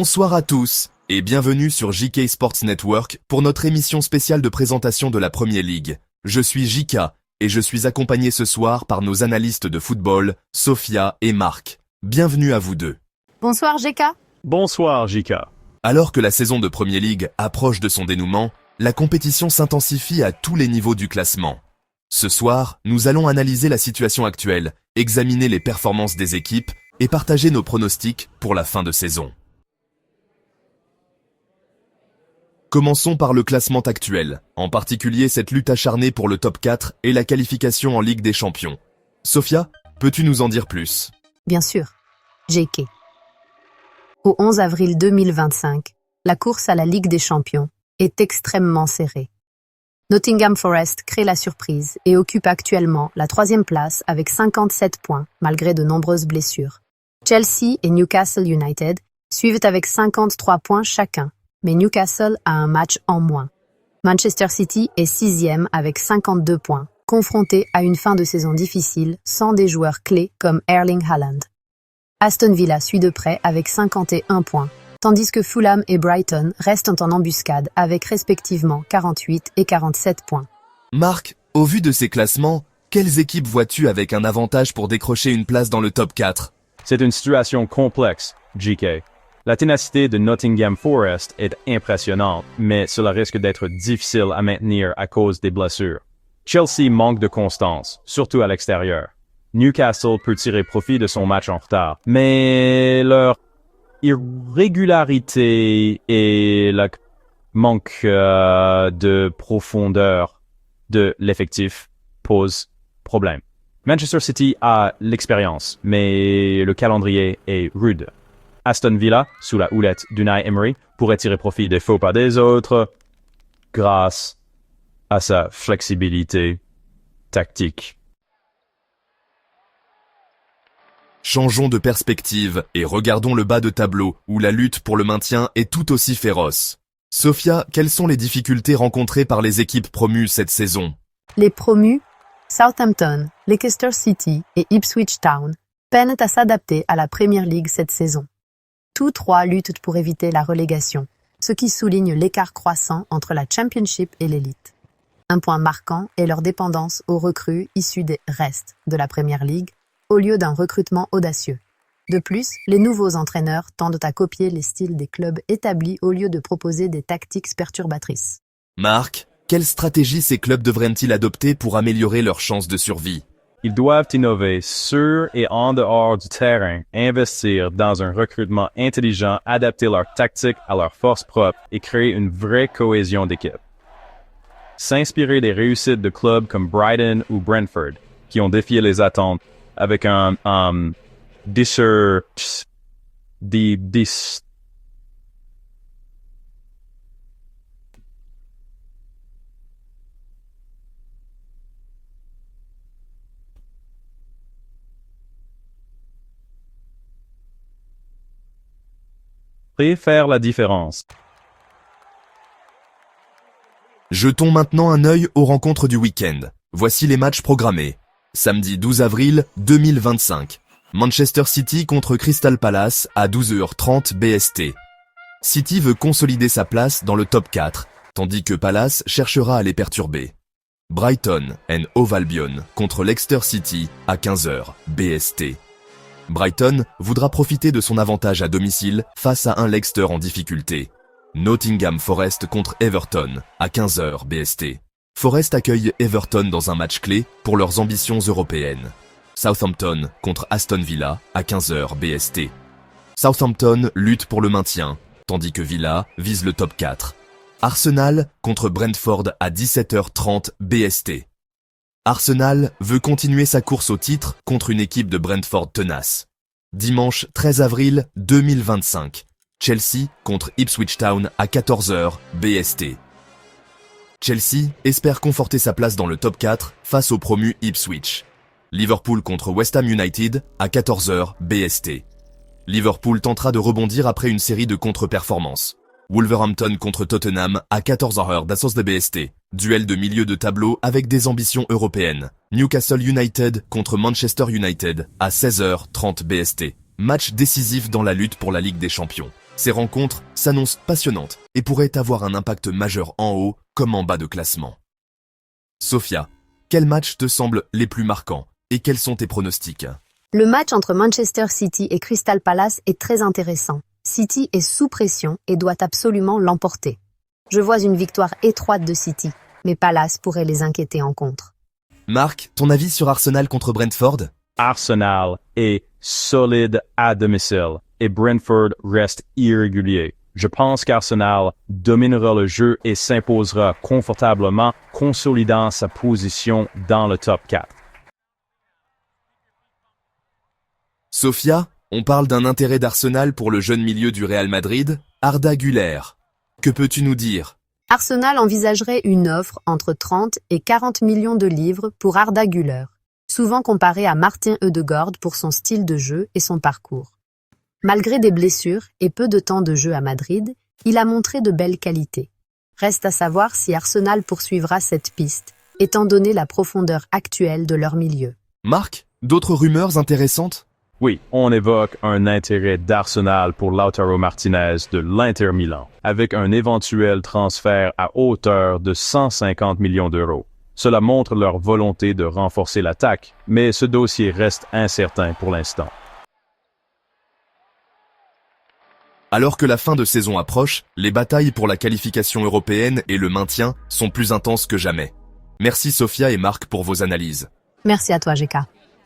Bonsoir à tous et bienvenue sur JK Sports Network pour notre émission spéciale de présentation de la Premier League. Je suis JK et je suis accompagné ce soir par nos analystes de football, Sophia et Marc. Bienvenue à vous deux. Bonsoir JK. Bonsoir JK. Alors que la saison de Premier League approche de son dénouement, la compétition s'intensifie à tous les niveaux du classement. Ce soir, nous allons analyser la situation actuelle, examiner les performances des équipes et partager nos pronostics pour la fin de saison. Commençons par le classement actuel, en particulier cette lutte acharnée pour le top 4 et la qualification en Ligue des Champions. Sophia, peux-tu nous en dire plus? Bien sûr, JK. Au 11 avril 2025, la course à la Ligue des Champions est extrêmement serrée. Nottingham Forest crée la surprise et occupe actuellement la 3e place avec 57 points malgré de nombreuses blessures. Chelsea et Newcastle United suivent avec 53 points chacun, mais Newcastle a un match en moins. Manchester City est 6e avec 52 points, confronté à une fin de saison difficile sans des joueurs clés comme Erling Haaland. Aston Villa suit de près avec 51 points, tandis que Fulham et Brighton restent en embuscade avec respectivement 48 et 47 points. Marc, au vu de ces classements, quelles équipes vois-tu avec un avantage pour décrocher une place dans le top 4? C'est une situation complexe, JK. La ténacité de Nottingham Forest est impressionnante, mais cela risque d'être difficile à maintenir à cause des blessures. Chelsea manque de constance, surtout à l'extérieur. Newcastle peut tirer profit de son match en retard, mais leur irrégularité et le manque de profondeur de l'effectif posent problème. Manchester City a l'expérience, mais le calendrier est rude. Aston Villa, sous la houlette d'Unai Emery, pourrait tirer profit des faux pas des autres grâce à sa flexibilité tactique. Changeons de perspective et regardons le bas de tableau où la lutte pour le maintien est tout aussi féroce. Sophia, quelles sont les difficultés rencontrées par les équipes promues cette saison? Les promus, Southampton, Leicester City et Ipswich Town, peinent à s'adapter à la Premier League cette saison. Tous trois luttent pour éviter la relégation, ce qui souligne l'écart croissant entre la Championship et l'élite. Un point marquant est leur dépendance aux recrues issues des restes de la Premier League, au lieu d'un recrutement audacieux. De plus, les nouveaux entraîneurs tendent à copier les styles des clubs établis au lieu de proposer des tactiques perturbatrices. Marc, quelle stratégie ces clubs devraient-ils adopter pour améliorer leurs chances de survie? Ils doivent innover sur et en dehors du terrain, investir dans un recrutement intelligent, adapter leur tactique à leurs forces propres et créer une vraie cohésion d'équipe. S'inspirer des réussites de clubs comme Brighton ou Brentford, qui ont défié les attentes avec un faire la différence. Jetons maintenant un œil aux rencontres du week-end. Voici les matchs programmés. Samedi 12 avril 2025. Manchester City contre Crystal Palace à 12h30 BST. City veut consolider sa place dans le top 4, tandis que Palace cherchera à les perturber. Brighton and Hove Albion contre Leicester City à 15h BST. Brighton voudra profiter de son avantage à domicile face à un Leicester en difficulté. Nottingham Forest contre Everton à 15h BST. Forest accueille Everton dans un match clé pour leurs ambitions européennes. Southampton contre Aston Villa à 15h BST. Southampton lutte pour le maintien, tandis que Villa vise le top 4. Arsenal contre Brentford à 17h30 BST. Arsenal veut continuer sa course au titre contre une équipe de Brentford tenace. Dimanche 13 avril 2025. Chelsea contre Ipswich Town à 14h BST. Chelsea espère conforter sa place dans le top 4 face au promu Ipswich. Liverpool contre West Ham United à 14h BST. Liverpool tentera de rebondir après une série de contre-performances. Wolverhampton contre Tottenham à 14h d'Assos de BST. Duel de milieu de tableau avec des ambitions européennes. Newcastle United contre Manchester United à 16h30 BST. Match décisif dans la lutte pour la Ligue des Champions. Ces rencontres s'annoncent passionnantes et pourraient avoir un impact majeur en haut comme en bas de classement. Sophia, quels matchs te semblent les plus marquants et quels sont tes pronostics? Le match entre Manchester City et Crystal Palace est très intéressant. City est sous pression et doit absolument l'emporter. Je vois une victoire étroite de City, mais Palace pourrait les inquiéter en contre. Marc, ton avis sur Arsenal contre Brentford? Arsenal est solide à domicile et Brentford reste irrégulier. Je pense qu'Arsenal dominera le jeu et s'imposera confortablement, consolidant sa position dans le top 4. Sophia, on parle d'un intérêt d'Arsenal pour le jeune milieu du Real Madrid, Arda Güler. Que peux-tu nous dire? Arsenal envisagerait une offre entre 30 et 40 millions de livres pour Arda Güler, souvent comparé à Martin Ødegaard pour son style de jeu et son parcours. Malgré des blessures et peu de temps de jeu à Madrid, il a montré de belles qualités. Reste à savoir si Arsenal poursuivra cette piste, étant donné la profondeur actuelle de leur milieu. Marc, d'autres rumeurs intéressantes? Oui, on évoque un intérêt d'Arsenal pour Lautaro Martinez de l'Inter Milan, avec un éventuel transfert à hauteur de 150 millions d'euros. Cela montre leur volonté de renforcer l'attaque, mais ce dossier reste incertain pour l'instant. Alors que la fin de saison approche, les batailles pour la qualification européenne et le maintien sont plus intenses que jamais. Merci Sophia et Marc pour vos analyses. Merci à toi, GK.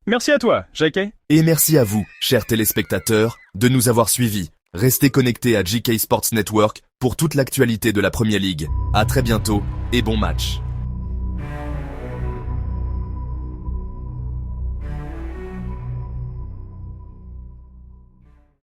Merci à toi, JK. Et merci à vous, chers téléspectateurs, de nous avoir suivis. Restez connectés à JK Sports Network pour toute l'actualité de la Premier League. À très bientôt et bon match.